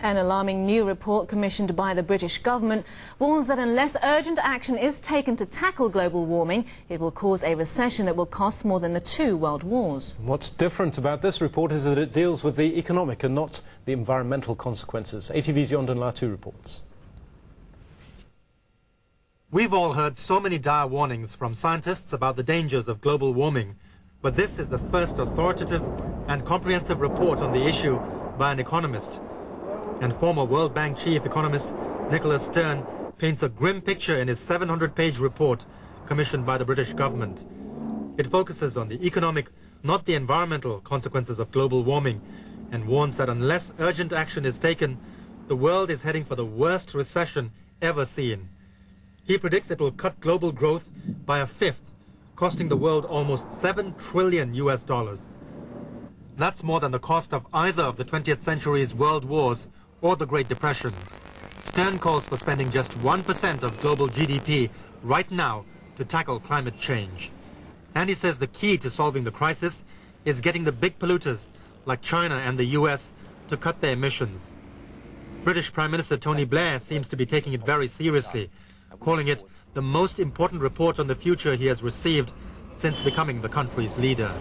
An alarming new report commissioned by the British government warns that unless urgent action is taken to tackle global warming, it will cause a recession that will cost more than the 2 world wars. What's different about this report is that it deals with the economic and not the environmental consequences. ATV's Yondan Latu reports. We've all heard so many dire warnings from scientists about the dangers of global warming, but this is the first authoritative and comprehensive report on the issue by an economist. And former World Bank chief economist Nicholas Stern paints a grim picture in his 700-page report commissioned by the British government. It focuses on the economic, not the environmental consequences of global warming, and warns that unless urgent action is taken, the world is heading for the worst recession ever seen. He predicts it will cut global growth by 1/5, costing the world almost $7 trillion. That's more than the cost of either of the 20th century's world wars or the Great Depression. Stern calls for spending just 1% of global GDP right now to tackle climate change. And he says the key to solving the crisis is getting the big polluters like China and the US to cut their emissions. British Prime Minister Tony Blair seems to be taking it very seriously, calling it the most important report on the future he has received since becoming the country's leader.